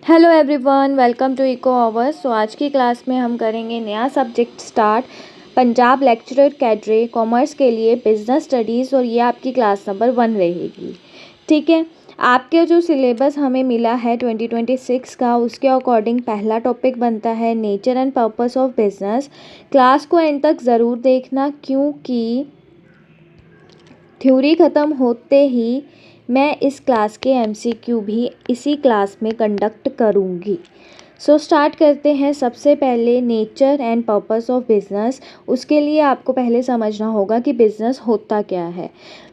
Hello everyone, welcome to echo hours. तो आज की क्लास में हम करेंगे नया subject start, Punjab lecturer cadre commerce के लिए बिजनेस स्टडीज़, और ये आपकी क्लास नंबर 1 रहेगी। ठीक है, आपके जो सिलेबस हमें मिला है 2026 का, उसके अकॉर्डिंग पहला टॉपिक बनता है nature and purpose of business. Class को एंड तक ज़रूर देखना, क्योंकि थ्योरी ख़त्म होते ही मैं इस क्लास के एमसीक्यू भी इसी क्लास में कंडक्ट करूँगी। सो स्टार्ट करते हैं। सबसे पहले nature and purpose of business. उसके लिए आपको पहले समझना होगा कि बिज़नेस होता क्या है।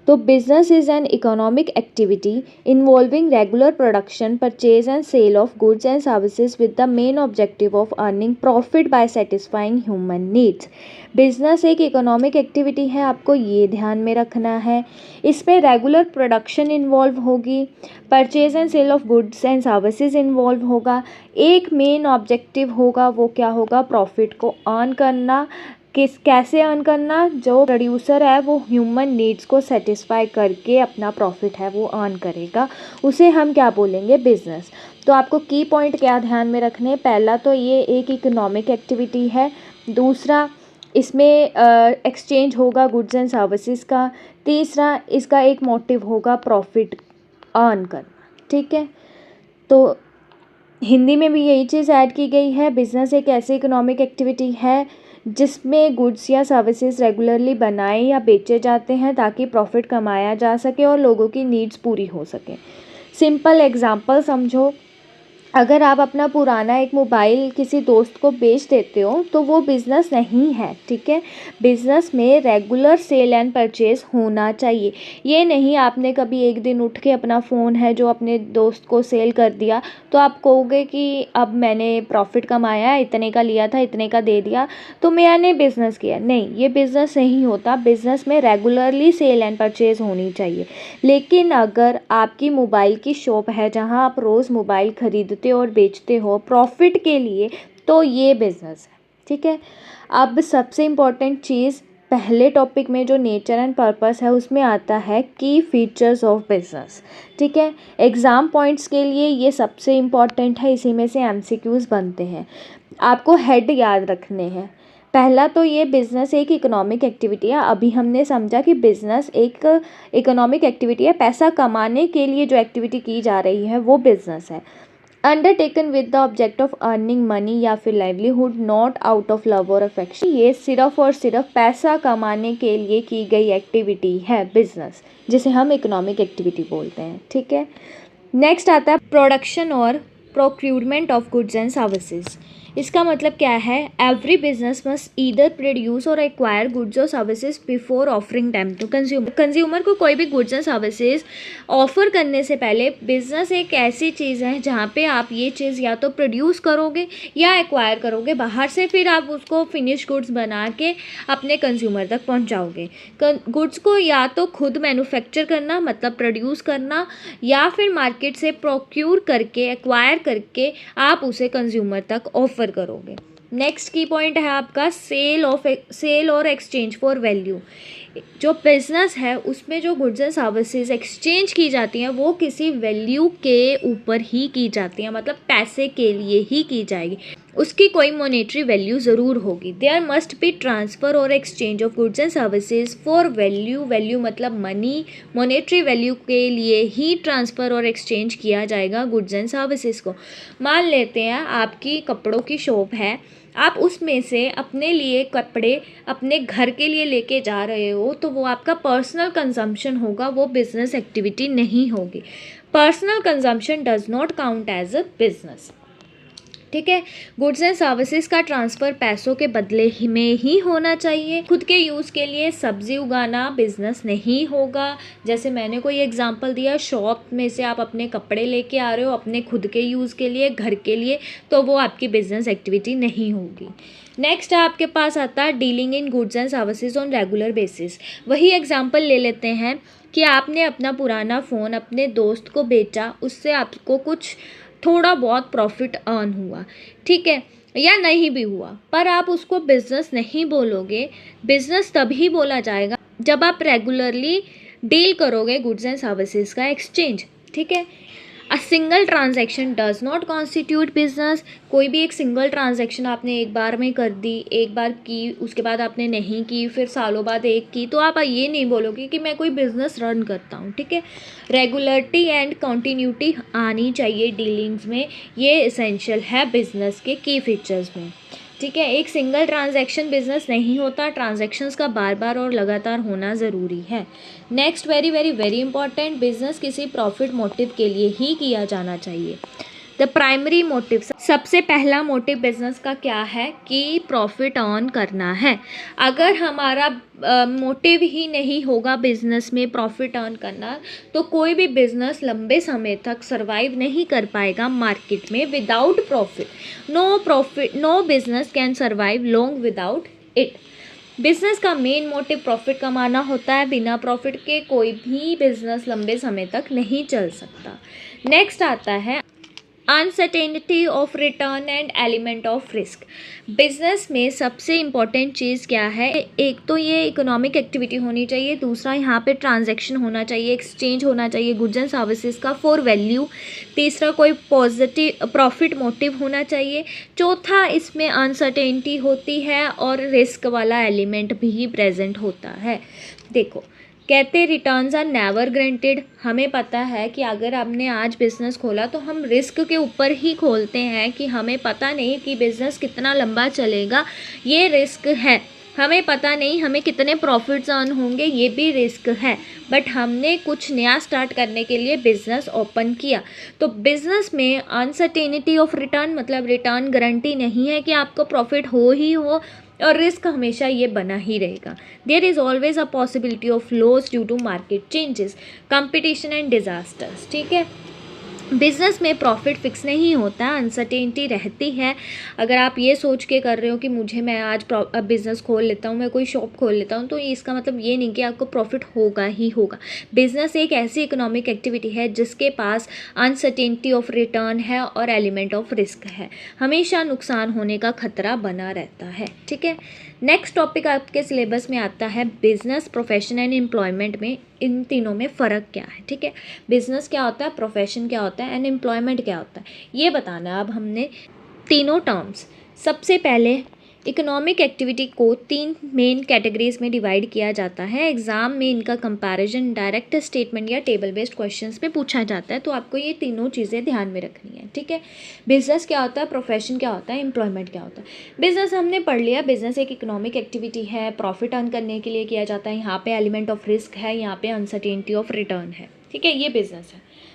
तो business is an economic activity involving regular production, purchase and sale of goods and services with the main objective of earning profit by satisfying human needs. Business एक इकोनॉमिक एक्टिविटी है, आपको ये ध्यान में रखना है। इसमें रेगुलर प्रोडक्शन इन्वॉल्व होगी, purchase and sale of goods and services involve होगा। एक मेन ऑब्जेक्टिव होगा, वो क्या होगा? प्रॉफिट को अर्न करना। कैसे अर्न करना? जो प्रोड्यूसर है वो ह्यूमन नीड्स को सेटिस्फाई करके अपना प्रॉफिट है वो अर्न करेगा, उसे हम क्या बोलेंगे? बिजनेस। तो आपको की पॉइंट क्या ध्यान में रखने? पहला तो ये एक इकोनॉमिक एक्टिविटी है। दूसरा, इसमें एक्सचेंज होगा गुड्स एंड सर्विसेज का। तीसरा, इसका एक मोटिव होगा प्रॉफिट अर्न करना। ठीक है, तो हिंदी में भी यही चीज़ ऐड की गई है। बिज़नेस एक ऐसी इकोनॉमिक एक्टिविटी है जिसमें गुड्स या सर्विसेज रेगुलरली बनाए या बेचे जाते हैं ताकि प्रॉफिट कमाया जा सके और लोगों की नीड्स पूरी हो सके। सिंपल एग्जांपल समझो, अगर आप अपना पुराना एक मोबाइल किसी दोस्त को बेच देते हो तो वो बिज़नेस नहीं है। ठीक है, बिज़नेस में रेगुलर सेल एंड परचेज होना चाहिए। ये नहीं आपने कभी एक दिन उठ के अपना फ़ोन है जो अपने दोस्त को सेल कर दिया तो आप कहोगे कि अब मैंने प्रॉफिट कमाया, इतने का लिया था, इतने का दे दिया तो मैंने बिज़नेस किया। नहीं, ये बिज़नेस नहीं होता। बिज़नेस में रेगुलरली सेल एंड परचेज होनी चाहिए। लेकिन अगर आपकी मोबाइल की शॉप है जहां आप रोज़ मोबाइल खरीदते और बेचते हो प्रॉफिट के लिए, तो ये बिज़नेस है। ठीक है, अब सबसे इम्पॉर्टेंट चीज़ पहले टॉपिक में जो नेचर एंड पर्पस है उसमें आता है की फीचर्स ऑफ बिज़नेस। ठीक है, एग्ज़ाम पॉइंट्स के लिए ये सबसे इम्पॉर्टेंट है, इसी में से एमसीक्यूज़ बनते हैं। आपको हेड याद रखने हैं। पहला तो ये बिज़नेस एक इकोनॉमिक एक्टिविटी है। अभी हमने समझा कि बिज़नेस एक इकोनॉमिक एक्टिविटी है, पैसा कमाने के लिए जो एक्टिविटी की जा रही है वो बिज़नेस है। Undertaken with the object of earning money या फिर livelihood, not out of love और अफेक्शन। ये सिर्फ और सिर्फ पैसा कमाने के लिए की गई एक्टिविटी है बिज़नेस, जिसे हम इकोनॉमिक एक्टिविटी बोलते हैं। ठीक है, नेक्स्ट आता है प्रोडक्शन और procurement of goods and services. इसका मतलब क्या है? Every business must either produce or acquire goods और services before offering them to consumer. Consumer को कोई भी गुड्स एंड सर्विसेज ऑफर करने से पहले बिजनेस एक ऐसी चीज़ है जहाँ पे आप ये चीज़ या तो प्रोड्यूस करोगे या एक्वायर करोगे बाहर से, फिर आप उसको फिनिश गुड्स बना के अपने कंज्यूमर तक पहुँचाओगे। गुड्स को या तो खुद मैन्युफैक्चर करना मतलब प्रोड्यूस करना, या फिर मार्केट से प्रोक्यूर करके एक्वायर करके आप उसे कंज्यूमर तक ऑफर करोगे। नेक्स्ट की पॉइंट है आपका सेल और एक्सचेंज फॉर वैल्यू। जो बिजनेस है उसमें जो गुड्स एंड सर्विसेज एक्सचेंज की जाती हैं वो किसी वैल्यू के ऊपर ही की जाती हैं, मतलब पैसे के लिए ही की जाएगी, उसकी कोई मॉनेटरी वैल्यू ज़रूर होगी। देयर मस्ट बी ट्रांसफ़र और exchange of goods and services for value. Value मतलब मनी, मॉनेटरी वैल्यू के लिए ही ट्रांसफ़र और एक्सचेंज किया जाएगा गुड्स एंड सर्विसेज को। मान लेते हैं आपकी कपड़ों की शॉप है, आप उसमें से अपने लिए कपड़े अपने घर के लिए लेके जा रहे हो तो वो आपका पर्सनल कंजम्पशन होगा, वो बिज़नेस एक्टिविटी नहीं होगी। Personal consumption does not count as a business. ठीक है, गुड्स एंड सर्विसेज का ट्रांसफ़र पैसों के बदले ही में ही होना चाहिए। खुद के यूज़ के लिए सब्ज़ी उगाना बिजनेस नहीं होगा। जैसे मैंने कोई एग्जांपल दिया, शॉप में से आप अपने कपड़े लेके आ रहे हो अपने खुद के यूज़ के लिए, घर के लिए, तो वो आपकी बिजनेस एक्टिविटी नहीं होगी। नेक्स्ट आपके पास आता है dealing in goods and services on regular basis. वही एग्जांपल ले लेते हैं कि आपने अपना पुराना फ़ोन अपने दोस्त को बेचा, उससे आपको कुछ थोड़ा बहुत प्रॉफिट अर्न हुआ। ठीक है, या नहीं भी हुआ, पर आप उसको बिज़नेस नहीं बोलोगे। बिज़नेस तभी बोला जाएगा जब आप रेगुलरली डील करोगे गुड्स एंड सर्विसेज का एक्सचेंज। ठीक है, a single transaction does not constitute business. कोई भी एक सिंगल ट्रांजैक्शन आपने एक बार में कर दी, एक बार की, उसके बाद आपने नहीं की, फिर सालों बाद एक की, तो आप ये नहीं बोलोगे कि मैं कोई बिजनेस रन करता हूँ, ठीक है। रेगुलरिटी एंड कंटिन्यूटी आनी चाहिए डीलिंग्स में, ये इसेंशियल है बिजनेस के की फीचर्स में, ठीक है। एक सिंगल ट्रांजैक्शन बिजनेस नहीं होता, ट्रांजैक्शंस का बार बार और लगातार होना ज़रूरी है। Next, very very very important, business किसी प्रॉफिट मोटिव के लिए ही किया जाना चाहिए। द प्राइमरी मोटिव, सबसे पहला मोटिव बिजनेस का क्या है कि प्रॉफिट अर्न करना है। अगर हमारा मोटिव ही नहीं होगा बिजनेस में प्रॉफिट अर्न करना, तो कोई भी बिजनेस लंबे समय तक सरवाइव नहीं कर पाएगा मार्केट में without profit. No business can survive long without it. Business का मेन मोटिव प्रॉफिट कमाना होता है, बिना प्रॉफिट के कोई भी बिजनेस लंबे समय तक नहीं चल सकता। नेक्स्ट आता है uncertainty of return and element of risk. Business में सबसे इम्पॉर्टेंट चीज़ क्या है, एक तो ये इकोनॉमिक एक्टिविटी होनी चाहिए, दूसरा यहाँ पे ट्रांजैक्शन होना चाहिए, एक्सचेंज होना चाहिए गुड्स एंड सर्विसेज का फॉर वैल्यू, तीसरा कोई पॉजिटिव प्रॉफिट मोटिव होना चाहिए, चौथा इसमें अनसर्टेनिटी होती है और रिस्क वाला एलिमेंट भी प्रेजेंट होता है। देखो, कहते रिटर्न्स आर नेवर ग्रांटेड। हमें पता है कि अगर हमने आज बिज़नेस खोला तो हम रिस्क के ऊपर ही खोलते हैं कि हमें पता नहीं कि बिज़नेस कितना लंबा चलेगा, ये रिस्क है। हमें पता नहीं हमें कितने प्रॉफिट्स अर्न होंगे, ये भी रिस्क है। बट हमने कुछ नया स्टार्ट करने के लिए बिज़नेस ओपन किया, तो बिज़नेस में अनसर्टेनिटी ऑफ रिटर्न मतलब रिटर्न गारंटी नहीं है कि आपको प्रॉफिट हो ही हो, और रिस्क हमेशा ये बना ही रहेगा। There is always a possibility of loss due to market changes, competition and disasters, ठीक है। बिज़नेस में प्रॉफिट फिक्स नहीं होता, अनसर्टेनिटी रहती है। अगर आप ये सोच के कर रहे हो कि मैं आज बिज़नेस खोल लेता हूँ, मैं कोई शॉप खोल लेता हूँ, तो इसका मतलब ये नहीं कि आपको प्रॉफिट होगा ही होगा। बिज़नेस एक ऐसी इकोनॉमिक एक्टिविटी है जिसके पास अनसर्टेनिटी ऑफ रिटर्न है और एलिमेंट ऑफ रिस्क है, हमेशा नुकसान होने का खतरा बना रहता है, ठीक है। नेक्स्ट टॉपिक आपके सिलेबस में आता है बिजनेस, प्रोफेशन एंड एम्प्लॉयमेंट में इन तीनों में फ़र्क क्या है, ठीक है। बिजनेस क्या होता है, प्रोफेशन क्या होता है एंड एम्प्लॉयमेंट क्या होता है, ये बताना है अब हमने तीनों टर्म्स। सबसे पहले इकोनॉमिक एक्टिविटी को 3 मेन कैटेगरीज में डिवाइड किया जाता है। एग्जाम में इनका कंपैरिजन डायरेक्ट स्टेटमेंट या टेबल बेस्ड क्वेश्चंस में पूछा जाता है, तो आपको ये तीनों चीज़ें ध्यान में रखनी है, ठीक है। बिजनेस क्या होता है, प्रोफेशन क्या होता है, एम्प्लॉयमेंट क्या होता है। बिजनेस हमने पढ़ लिया, बिजनेस एक इकोनॉमिक एक्टिविटी है, प्रॉफिट अर्न करने के लिए किया जाता है, यहाँ पे एलिमेंट ऑफ रिस्क है, यहाँ पे अनसर्टेनिटी ऑफ रिटर्न है, ठीक है, ये बिजनेस है।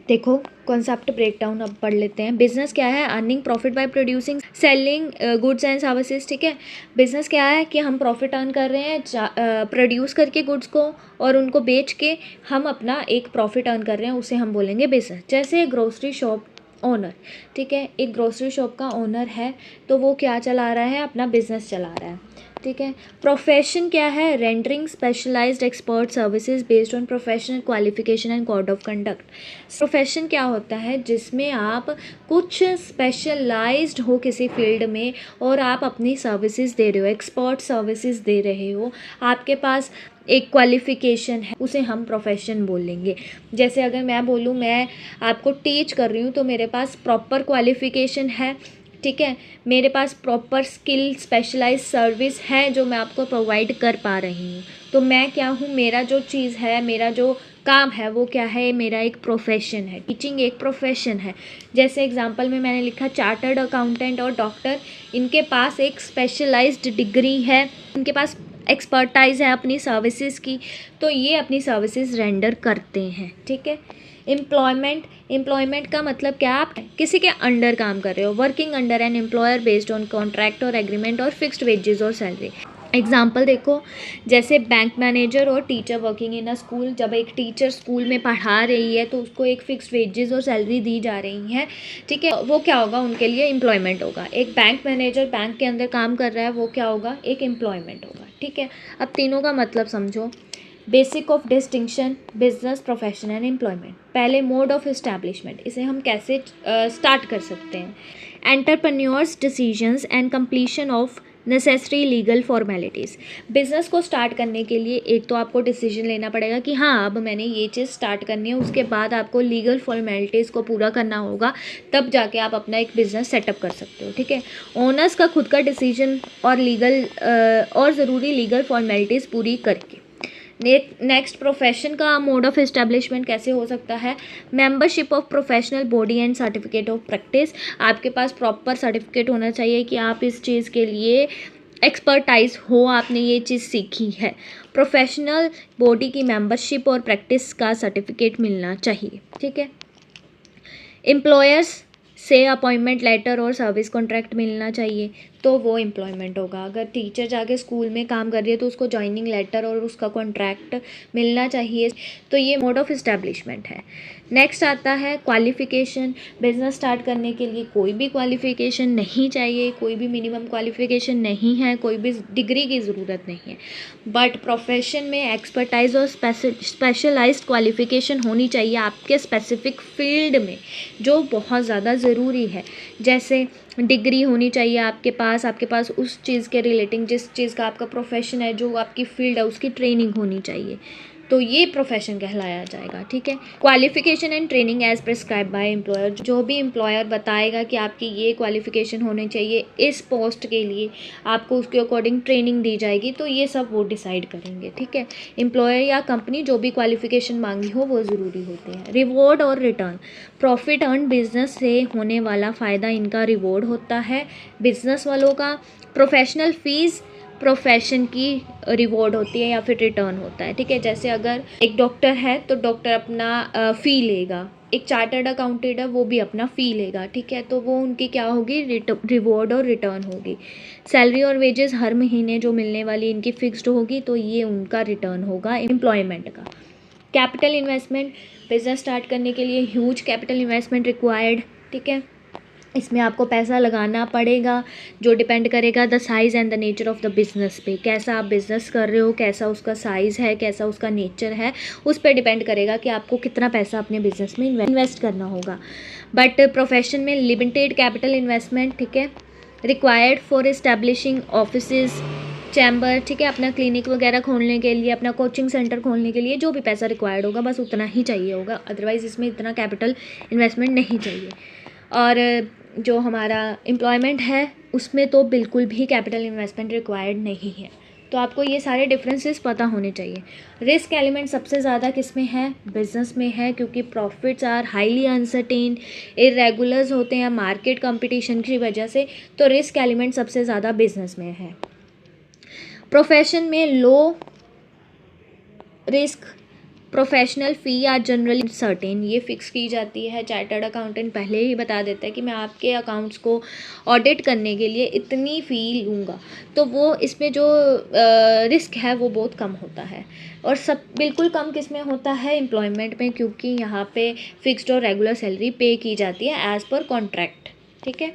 देखो, कॉन्सेप्ट ब्रेकडाउन अब पढ़ लेते हैं। बिजनेस क्या है, earning profit by producing selling goods and services, ठीक है। बिजनेस क्या है कि हम प्रॉफिट अर्न कर रहे हैं प्रोड्यूस करके गुड्स को, और उनको बेच के हम अपना एक प्रॉफिट अर्न कर रहे हैं, उसे हम बोलेंगे बिजनेस। जैसे ग्रोसरी शॉप ओनर, ठीक है, एक ग्रोसरी शॉप का ओनर है, तो वो क्या चला रहा है, अपना बिजनेस चला रहा है, ठीक है। प्रोफेशन क्या है, rendering specialized expert services based on professional qualification and code of conduct. Profession क्या होता है, जिसमें आप कुछ स्पेशलाइज्ड हो किसी फील्ड में और आप अपनी सर्विसेज दे रहे हो, एक्सपर्ट सर्विसेज दे रहे हो, आपके पास एक क्वालिफिकेशन है, उसे हम प्रोफेशन बोलेंगे। जैसे अगर मैं बोलूँ मैं आपको टीच कर रही हूँ, तो मेरे पास प्रॉपर क्वालिफिकेशन है, ठीक है, मेरे पास प्रॉपर स्किल स्पेशलाइज सर्विस है जो मैं आपको प्रोवाइड कर पा रही हूँ, तो मैं क्या हूँ, मेरा जो चीज़ है, मेरा जो काम है वो क्या है, मेरा एक प्रोफेशन है। टीचिंग एक प्रोफेशन है। जैसे एग्जांपल में मैंने लिखा चार्टर्ड अकाउंटेंट और डॉक्टर, इनके पास एक स्पेशलाइज्ड डिग्री है, इनके पास एक्सपर्टाइज है अपनी सर्विसेज की, तो ये अपनी सर्विसेज रेंडर करते हैं, ठीक है। एम्प्लॉयमेंट का मतलब क्या, आप किसी के अंडर काम कर रहे हो, working under an employer based on contract और एग्रीमेंट और फिक्स्ड वेजेस और सैलरी। एग्जाम्पल देखो, जैसे बैंक मैनेजर और teacher working in a school. जब एक टीचर स्कूल में पढ़ा रही है तो उसको एक फिक्स्ड वेजेस और सैलरी दी जा रही है, ठीक है, वो क्या होगा, उनके लिए एम्प्लॉयमेंट होगा। एक बैंक मैनेजर बैंक के अंदर काम कर रहा है, वो क्या होगा, एक एम्प्लॉयमेंट होगा, ठीक है। अब तीनों का मतलब समझो। Basic of distinction, business, profession and employment. पहले मोड ऑफ इस्टेब्लिशमेंट, इसे हम कैसे स्टार्ट कर सकते हैं। Entrepreneurs decisions and completion of necessary legal formalities. Business को स्टार्ट करने के लिए एक तो आपको डिसीजन लेना पड़ेगा कि हाँ अब मैंने ये चीज़ स्टार्ट करनी है, उसके बाद आपको लीगल फॉर्मेलिटीज़ को पूरा करना होगा, तब जाके आप अपना एक बिज़नेस सेटअप कर सकते हो, ठीक है। ओनर्स का खुद का डिसीजन और और ज़रूरी लीगल फॉर्मेलिटीज़ पूरी करके। नेक्स्ट, प्रोफेशन का मोड ऑफ इस्टेब्लिशमेंट कैसे हो सकता है। Membership of professional body and certificate of practice. आपके पास प्रॉपर सर्टिफिकेट होना चाहिए कि आप इस चीज़ के लिए एक्सपर्टाइज हो, आपने ये चीज़ सीखी है। प्रोफेशनल बॉडी की मेंबरशिप और प्रैक्टिस का सर्टिफिकेट मिलना चाहिए, ठीक है। एम्प्लॉयर्स से अपॉइंटमेंट लेटर और सर्विस कॉन्ट्रैक्ट मिलना चाहिए, तो वो एम्प्लॉयमेंट होगा। अगर टीचर जाके स्कूल में काम कर रही है तो उसको जॉइनिंग लेटर और उसका कॉन्ट्रैक्ट मिलना चाहिए, तो ये मोड ऑफ इस्टेब्लिशमेंट है। नेक्स्ट आता है क्वालिफ़िकेशन। बिज़नेस स्टार्ट करने के लिए कोई भी क्वालिफ़िकेशन नहीं चाहिए, कोई भी मिनिमम क्वालिफ़िकेशन नहीं है, कोई भी डिग्री की ज़रूरत नहीं है, बट प्रोफेशन में एक्सपर्टाइज और स्पेशलाइज्ड क्वालिफ़िकेशन होनी चाहिए आपके स्पेसिफिक फील्ड में, जो बहुत ज़्यादा ज़रूरी है। जैसे डिग्री होनी चाहिए आपके पास उस चीज़ के रिलेटिंग, जिस चीज़ का आपका प्रोफेशन है, जो आपकी फील्ड है, उसकी ट्रेनिंग होनी चाहिए, तो ये प्रोफेशन कहलाया जाएगा, ठीक है। Qualification and training as prescribe by employer. जो भी एम्प्लॉयर बताएगा कि आपकी ये क्वालिफिकेशन होनी चाहिए इस पोस्ट के लिए, आपको उसके अकॉर्डिंग ट्रेनिंग दी जाएगी, तो ये सब वो डिसाइड करेंगे, ठीक है। एम्प्लॉयर या कंपनी जो भी क्वालिफिकेशन मांगी हो वो ज़रूरी होते हैं। रिवॉर्ड और रिटर्न। प्रॉफिट अर्न बिजनेस से होने वाला फ़ायदा इनका रिवॉर्ड होता है बिजनेस वालों का। प्रोफेशनल फीस प्रोफेशन की रिवॉर्ड होती है या फिर रिटर्न होता है, ठीक है। जैसे अगर एक डॉक्टर है तो डॉक्टर अपना फ़ी लेगा, एक चार्टर्ड अकाउंटेंट है वो भी अपना फ़ी लेगा, ठीक है। तो वो उनकी क्या होगी, रिवॉर्ड और रिटर्न होगी। सैलरी और वेजेस हर महीने जो मिलने वाली इनकी फिक्स्ड होगी, तो ये उनका रिटर्न होगा एम्प्लॉयमेंट का। Capital investment. बिजनेस स्टार्ट करने के लिए ह्यूज कैपिटल इन्वेस्टमेंट रिक्वायर्ड, ठीक है। इसमें आपको पैसा लगाना पड़ेगा, जो डिपेंड करेगा the size and the nature of the business पे। कैसा आप बिज़नेस कर रहे हो, कैसा उसका साइज़ है, कैसा उसका नेचर है, उस पर डिपेंड करेगा कि आपको कितना पैसा अपने बिज़नेस में इन्वेस्ट करना होगा। बट प्रोफेशन में लिमिटेड कैपिटल इन्वेस्टमेंट, ठीक है, required for establishing offices, chamber, ठीक है, अपना क्लिनिक वगैरह खोलने के लिए, अपना कोचिंग सेंटर खोलने के लिए जो भी पैसा रिक्वायर्ड होगा बस उतना ही चाहिए होगा, अदरवाइज़ इसमें इतना कैपिटल इन्वेस्टमेंट नहीं चाहिए। और जो हमारा एम्प्लॉयमेंट है उसमें तो बिल्कुल भी कैपिटल इन्वेस्टमेंट रिक्वायर्ड नहीं है। तो आपको ये सारे डिफरेंसेस पता होने चाहिए। रिस्क एलिमेंट सबसे ज़्यादा किस में है, बिजनेस में है, क्योंकि profits are highly uncertain, irregulars होते हैं मार्केट कंपटीशन की वजह से, तो रिस्क एलिमेंट सबसे ज़्यादा बिजनेस में है। प्रोफेशन में low risk professional fee are generally certain, ये फिक्स की जाती है। चार्टर्ड अकाउंटेंट पहले ही बता देता है कि मैं आपके अकाउंट्स को ऑडिट करने के लिए इतनी फ़ी लूँगा, तो वो इसमें जो रिस्क है वो बहुत कम होता है। और सब बिल्कुल कम किस में होता है, एम्प्लॉयमेंट में, क्योंकि यहाँ पे फिक्स्ड और रेगुलर सैलरी पे की जाती है एज़ पर कॉन्ट्रैक्ट, ठीक है।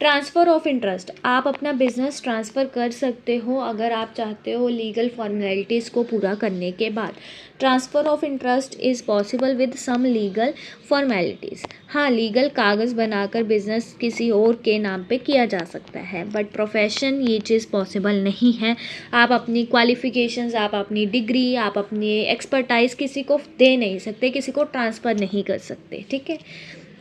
Transfer of interest. आप अपना बिजनेस ट्रांसफ़र कर सकते हो अगर आप चाहते हो लीगल फॉर्मेलिटीज़ को पूरा करने के बाद। Transfer of interest is possible with some legal formalities. हाँ, लीगल कागज़ बनाकर बिजनेस किसी और के नाम पे किया जा सकता है, बट प्रोफेशन ये चीज़ पॉसिबल नहीं है। आप अपनी क्वालिफ़िकेशंस, आप अपनी डिग्री, आप अपनी एक्सपर्टाइज़ किसी को दे नहीं सकते, किसी को ट्रांसफ़र नहीं कर सकते, ठीक है।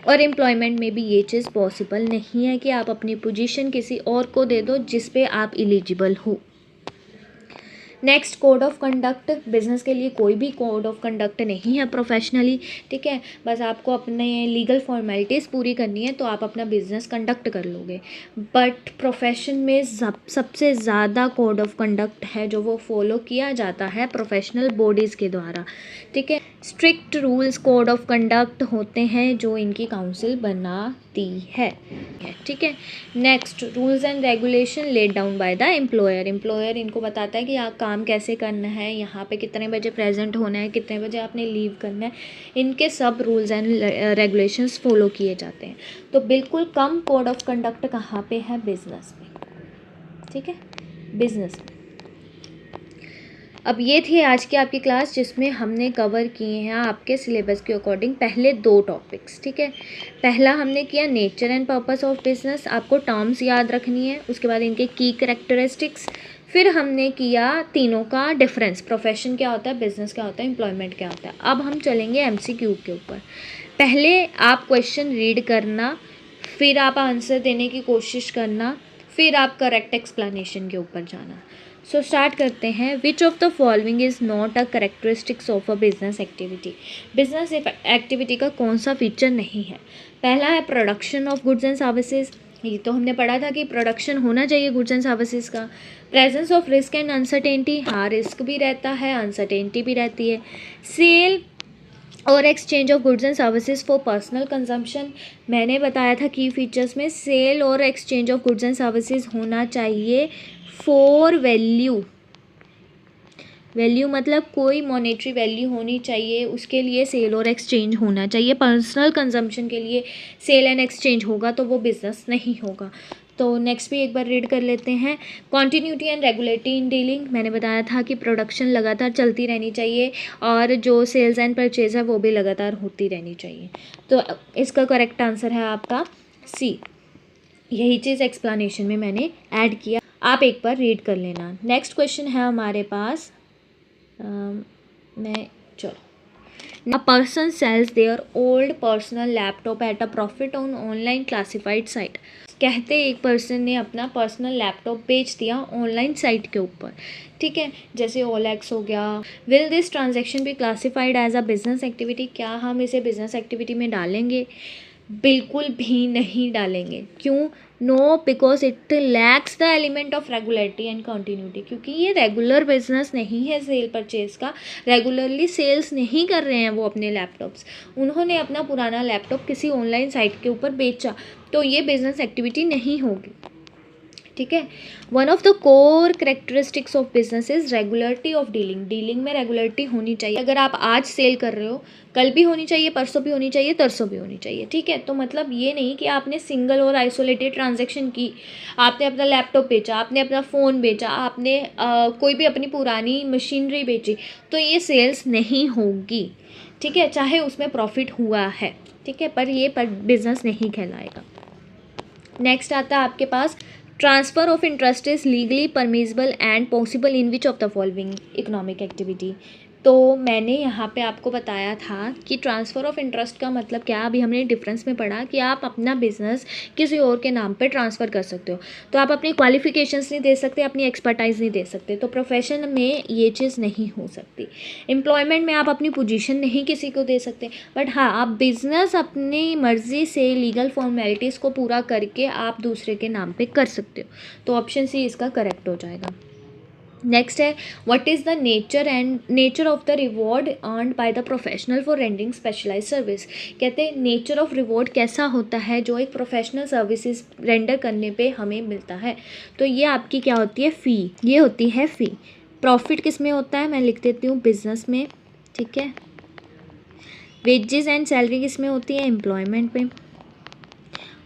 और एम्प्लॉयमेंट में भी ये चीज़ पॉसिबल नहीं है कि आप अपनी पोजीशन किसी और को दे दो जिस पे आप एलिजिबल हो। Next, code of conduct. Business के लिए कोई भी कोड ऑफ कंडक्ट नहीं है प्रोफेशनली, ठीक है। बस आपको अपने लीगल फॉर्मेलिटीज़ पूरी करनी है तो आप अपना बिजनेस कंडक्ट कर लोगे। बट प्रोफेशन में सबसे ज़्यादा कोड ऑफ कंडक्ट है जो वो फॉलो किया जाता है प्रोफेशनल बॉडीज़ के द्वारा, ठीक है। Strict rules code of conduct होते हैं जो इनकी काउंसिल बनाती है, ठीक है। Next, rules and regulation laid down by the employer. Employer इनको बताता है कि आप काम कैसे करना है, यहाँ पे कितने बजे प्रेजेंट होना है, कितने बजे आपने लीव करना है, इनके सब रूल्स एंड रेगुलेशंस फॉलो किए जाते हैं। तो बिल्कुल कम कोड ऑफ कंडक्ट कहाँ पे है, बिजनेस में, ठीक है, बिजनेस में। अब ये थी आज की आपकी क्लास, जिसमें हमने कवर किए हैं आपके सिलेबस के अकॉर्डिंग पहले 2 टॉपिक्स, ठीक है। पहला हमने किया nature and purpose of business, आपको टर्म्स याद रखनी है, उसके बाद इनके की कैरेक्टरिस्टिक्स, फिर हमने किया तीनों का डिफरेंस, प्रोफेशन क्या होता है, बिजनेस क्या होता है, एम्प्लॉयमेंट क्या होता है। अब हम चलेंगे MCQ के ऊपर। पहले आप क्वेश्चन रीड करना, फिर आप आंसर देने की कोशिश करना, फिर आप करेक्ट एक्सप्लेनेशन के ऊपर जाना। सो स्टार्ट करते हैं। विच of the following is not a characteristics of a business activity. Business activity का कौन सा फीचर नहीं है? पहला है production of goods and services, ये तो हमने पढ़ा था कि प्रोडक्शन होना चाहिए गुड्स एंड सर्विसेज का। Presence of risk and uncertainty, हाँ रिस्क भी रहता है, अनसर्टेनिटी भी रहती है। सेल और exchange of goods and services for personal consumption, मैंने बताया था की फीचर्स में सेल और exchange of goods and services होना चाहिए फॉर वैल्यू। वैल्यू मतलब कोई मॉनेटरी वैल्यू होनी चाहिए, उसके लिए सेल और एक्सचेंज होना चाहिए। पर्सनल कंजम्पशन के लिए सेल एंड एक्सचेंज होगा तो वो बिजनेस नहीं होगा। तो नेक्स्ट भी एक बार रीड कर लेते हैं। Continuity and regulatory in dealing, मैंने बताया था कि प्रोडक्शन लगातार चलती रहनी चाहिए और जो सेल्स एंड परचेज है वो भी लगातार होती रहनी चाहिए। तो इसका करेक्ट आंसर है आपका सी। यही चीज़ एक्सप्लेनेशन में मैंने ऐड किया, आप एक बार रीड कर लेना। नेक्स्ट क्वेश्चन है हमारे पास, A person sells their old personal laptop at a profit on online classified site. कहते एक पर्सन ने अपना पर्सनल लैपटॉप बेच दिया ऑनलाइन साइट के ऊपर, ठीक है, जैसे OLX हो गया। Will this transaction be classified as a business activity, क्या हम इसे बिजनेस एक्टिविटी में डालेंगे? बिल्कुल भी नहीं डालेंगे। क्यों? No, because it lacks the element of regularity and continuity, क्योंकि ये रेगुलर बिजनेस नहीं है सेल परचेज का, रेगुलरली सेल्स नहीं कर रहे हैं वो अपने लैपटॉप्स। उन्होंने अपना पुराना लैपटॉप किसी ऑनलाइन साइट के ऊपर बेचा, तो ये बिजनेस एक्टिविटी नहीं होगी, ठीक है। One of the core characteristics of business is regularity of dealing, dealing में रेगुलरिटी होनी चाहिए। अगर आप आज सेल कर रहे हो, कल भी होनी चाहिए, परसों भी होनी चाहिए, तरसों भी होनी चाहिए, ठीक है। तो मतलब ये नहीं कि आपने सिंगल और आइसोलेटेड ट्रांजेक्शन की, आपने अपना लैपटॉप बेचा, आपने अपना फ़ोन बेचा, आपने कोई भी अपनी पुरानी मशीनरी बेची, तो ये सेल्स नहीं होगी, ठीक है, चाहे उसमें प्रॉफिट हुआ है, ठीक है, पर ये बिजनेस नहीं कहलाएगा। नेक्स्ट आता है आपके पास, transfer of interest is legally permissible and possible in which of the following economic activity. तो मैंने यहाँ पे आपको बताया था कि ट्रांसफ़र ऑफ इंटरेस्ट का मतलब क्या, अभी हमने डिफरेंस में पढ़ा कि आप अपना बिजनेस किसी और के नाम पे ट्रांसफ़र कर सकते हो, तो आप अपनी क्वालिफिकेशंस नहीं दे सकते, अपनी एक्सपर्टाइज नहीं दे सकते, तो प्रोफेशन में ये चीज़ नहीं हो सकती। एम्प्लॉयमेंट में आप अपनी पोजीशन नहीं किसी को दे सकते, बट हाँ आप बिज़नेस अपनी मर्ज़ी से लीगल फॉर्मेलिटीज़ को पूरा करके आप दूसरे के नाम पे कर सकते हो। तो ऑप्शन सी इसका करेक्ट हो जाएगा। नेक्स्ट है, what is the nature of the reward earned by the professional for rending specialize service. कहते हैं नेचर ऑफ रिवॉर्ड कैसा होता है जो एक प्रोफेशनल सर्विसेज रेंडर करने पे हमें मिलता है। तो ये आपकी क्या होती है, फ़ी, ये होती है फ़ी। प्रॉफिट किस में होता है, मैं लिख देती हूँ बिजनेस में, ठीक है। वेजेस एंड सैलरी किस में होती है, एम्प्लॉयमेंट में।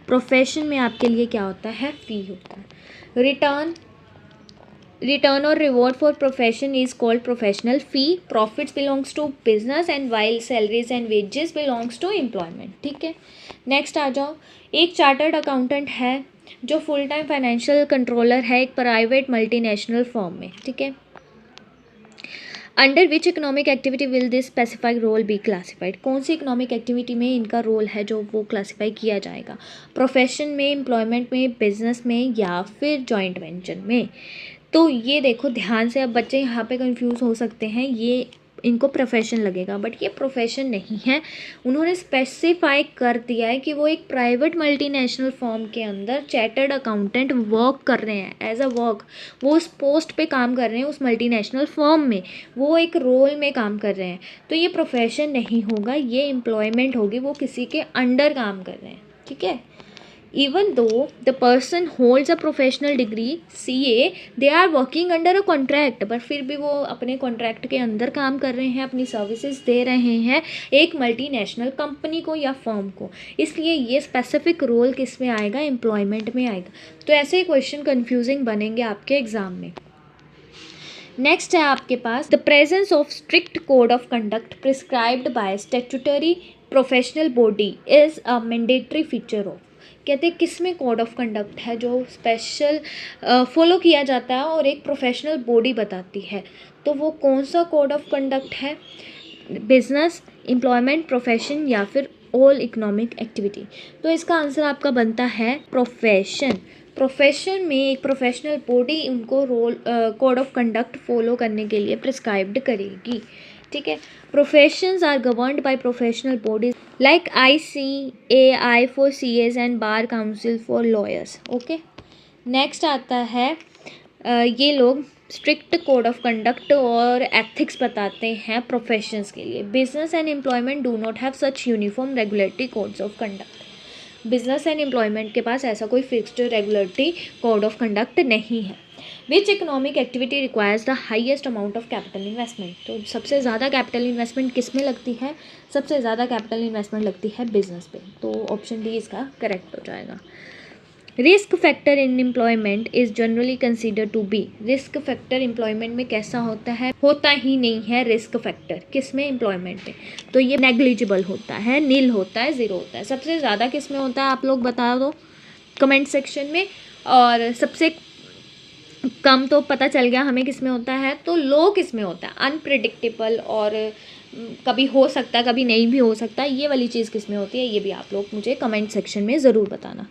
प्रोफेशन में आपके लिए क्या होता है, फ़ी होता है। रिटर्न और reward for profession is called professional fee. Profits belongs to business and while salaries and wages belongs to employment, ठीक है। नेक्स्ट आ जाओ, एक चार्टर्ड अकाउंटेंट है जो फुल टाइम फाइनेंशियल कंट्रोलर है एक प्राइवेट मल्टीनेशनल फर्म में, ठीक है। Under which economic activity will this specified role be classified, कौन सी इकोनॉमिक एक्टिविटी में इनका रोल है जो वो क्लासीफाई किया जाएगा, प्रोफेशन में, एम्प्लॉयमेंट में, बिजनेस में या फिर जॉइंट वेंचर में। तो ये देखो ध्यान से, अब बच्चे यहाँ पे कंफ्यूज हो सकते हैं, ये इनको प्रोफेशन लगेगा बट ये प्रोफेशन नहीं है। उन्होंने स्पेसिफाई कर दिया है कि वो एक प्राइवेट मल्टीनेशनल फर्म के अंदर चार्टर्ड अकाउंटेंट वर्क कर रहे हैं, एज अ वर्क वो उस पोस्ट पे काम कर रहे हैं उस मल्टीनेशनल फर्म में, वो एक रोल में काम कर रहे हैं। तो ये प्रोफेशन नहीं होगा, ये एम्प्लॉयमेंट होगी, वो किसी के अंडर काम कर रहे हैं, ठीक है। Even though the person holds a professional degree CA, they are working under a contract, पर फिर भी वो अपने कॉन्ट्रैक्ट के अंदर काम कर रहे हैं, अपनी सर्विसेज दे रहे हैं एक मल्टीनेशनल कंपनी को या फर्म को, इसलिए ये स्पेसिफिक रोल किस में आएगा, एम्प्लॉयमेंट में आएगा। तो ऐसे क्वेश्चन कंफ्यूजिंग बनेंगे आपके एग्ज़ाम में। नेक्स्ट है आपके पास the presence of strict code of conduct prescribed by statutory professional body is a mandatory feature of. कहते हैं किस में कोड ऑफ कंडक्ट है जो स्पेशल फॉलो किया जाता है और एक प्रोफेशनल बॉडी बताती है, तो वो कौन सा कोड ऑफ कंडक्ट है? बिजनेस, एम्प्लॉयमेंट, प्रोफेशन या फिर ऑल इकोनॉमिक एक्टिविटी। तो इसका आंसर आपका बनता है प्रोफेशन। प्रोफेशन में एक प्रोफेशनल बॉडी उनको कोड ऑफ कंडक्ट फॉलो करने के लिए प्रिस्क्राइब्ड करेगी। ठीक है, professions are governed by professional bodies like ICAI for CAs and bar council for lawyers. Okay, next आता है ये लोग स्ट्रिक्ट कोड ऑफ कंडक्ट और एथिक्स बताते हैं प्रोफेशंस के लिए। Business and employment do not have such uniform regulatory codes of conduct. Business and employment के पास ऐसा कोई fixed regulatory code of conduct नहीं है। Which economic activity requires the highest amount of capital investment. तो सबसे ज़्यादा कैपिटल इन्वेस्टमेंट किस में लगती है? सबसे ज़्यादा कैपिटल इन्वेस्टमेंट लगती है बिजनेस पे, तो ऑप्शन डी इसका करेक्ट हो जाएगा। Risk factor in employment is generally consider to be. Risk factor employment में कैसा होता है? होता ही नहीं है रिस्क फैक्टर किस में? एम्प्लॉयमेंट में। तो ये नेग्लिजिबल होता है, नील होता है, ज़ीरो होता है। सबसे ज़्यादा किस में होता है आप लोग बता दो कमेंट सेक्शन में, और सबसे कम तो पता चल गया हमें किस में होता है। तो लो किस में होता है? अनप्रिडिक्टेबल, और कभी हो सकता है कभी नहीं भी हो सकता, ये वाली चीज़ किस में होती है? ये भी आप लोग मुझे कमेंट सेक्शन में ज़रूर बताना।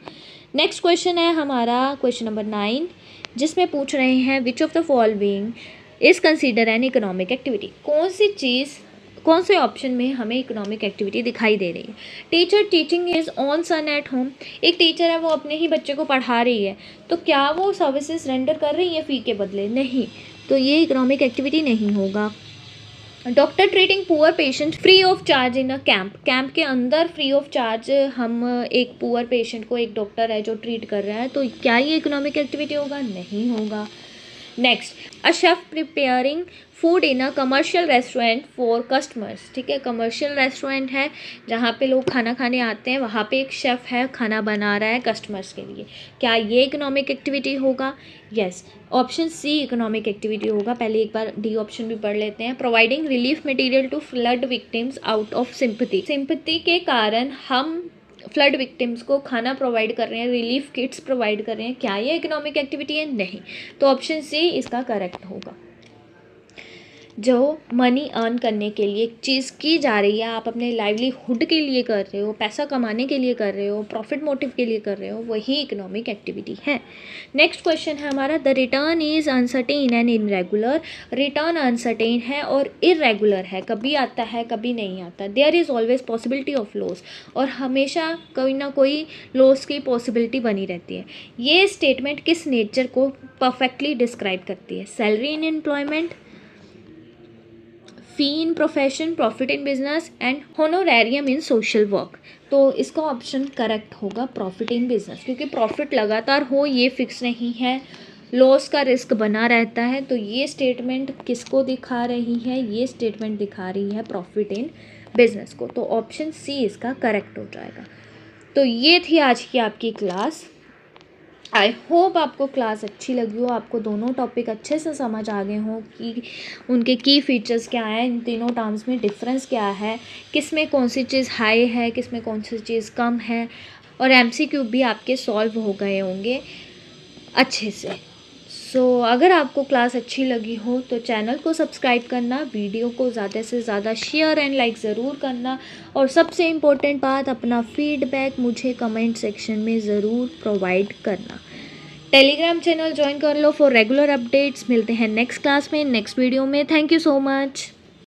नेक्स्ट क्वेश्चन है हमारा क्वेश्चन नंबर 9, जिसमें पूछ रहे हैं विच of the following is consider N economic activity. कौन सी चीज़, कौन से ऑप्शन में हमें इकोनॉमिक एक्टिविटी दिखाई दे रही है? Teacher teaching his own son at home. एक टीचर है वो अपने ही बच्चे को पढ़ा रही है, तो क्या वो सर्विसेज रेंडर कर रही है फ़ी के बदले? नहीं, तो ये इकोनॉमिक एक्टिविटी नहीं होगा। Doctor treating poor patient free of charge in a camp. Camp के अंदर फ्री ऑफ चार्ज हम एक पुअर पेशेंट को, एक डॉक्टर है जो ट्रीट कर रहा है, तो क्या ये इकोनॉमिक एक्टिविटी होगा? नहीं होगा। Next, a chef preparing food in a commercial restaurant for customers. ठीक है, कमर्शियल रेस्टोरेंट है जहाँ पे लोग खाना खाने आते हैं, वहाँ पे एक शेफ़ है खाना बना रहा है कस्टमर्स के लिए, क्या ये इकोनॉमिक एक्टिविटी होगा? Yes, option C economic activity होगा। पहले एक बार डी ऑप्शन भी पढ़ लेते हैं। Providing relief material to flood victims out of sympathy. Sympathy के कारण हम फ्लड विक्टिम्स को खाना प्रोवाइड कर रहे हैं, रिलीफ किट्स प्रोवाइड कर रहे हैं, क्या ये इकोनॉमिक एक्टिविटी है? नहीं, तो ऑप्शन सी इसका करेक्ट होगा। जो मनी अर्न करने के लिए एक चीज़ की जा रही है, आप अपने लाइवलीहुड के लिए कर रहे हो, पैसा कमाने के लिए कर रहे हो, प्रॉफिट मोटिव के लिए कर रहे हो, वही इकोनॉमिक एक्टिविटी है। नेक्स्ट क्वेश्चन है हमारा the return is uncertain and irregular. Return uncertain है और इरेगुलर है, कभी आता है कभी नहीं आता। There is always possibility of loss, और हमेशा कोई ना कोई लॉस की पॉसिबिलिटी बनी रहती है। ये स्टेटमेंट किस नेचर को परफेक्टली डिस्क्राइब करती है? Salary in employment, fee in profession, profit in business and honorarium in social work. तो इसका ऑप्शन करेक्ट होगा प्रॉफिट इन बिजनेस, क्योंकि प्रॉफिट लगातार हो ये फिक्स नहीं है, लॉस का रिस्क बना रहता है। तो ये स्टेटमेंट किसको दिखा रही है? ये स्टेटमेंट दिखा रही है प्रॉफिट इन बिजनेस को, तो ऑप्शन सी इसका करेक्ट हो जाएगा। तो ये थी आज की आपकी क्लास। आई होप आपको क्लास अच्छी लगी हो, आपको दोनों टॉपिक अच्छे से समझ आ गए हों कि उनके की फीचर्स क्या हैं, इन तीनों टर्म्स में डिफरेंस क्या है, किस में कौन सी चीज़ हाई है, किस में कौन सी चीज़ कम है, और MCQ भी आपके सॉल्व हो गए होंगे अच्छे से। सो अगर आपको क्लास अच्छी लगी हो तो चैनल को सब्सक्राइब करना, वीडियो को ज़्यादा से ज़्यादा शेयर एंड लाइक ज़रूर करना, और सबसे इम्पोर्टेंट बात, अपना फीडबैक मुझे कमेंट सेक्शन में ज़रूर प्रोवाइड करना। टेलीग्राम चैनल ज्वाइन कर लो फॉर रेगुलर अपडेट्स। मिलते हैं नेक्स्ट क्लास में, नेक्स्ट वीडियो में। Thank you so much.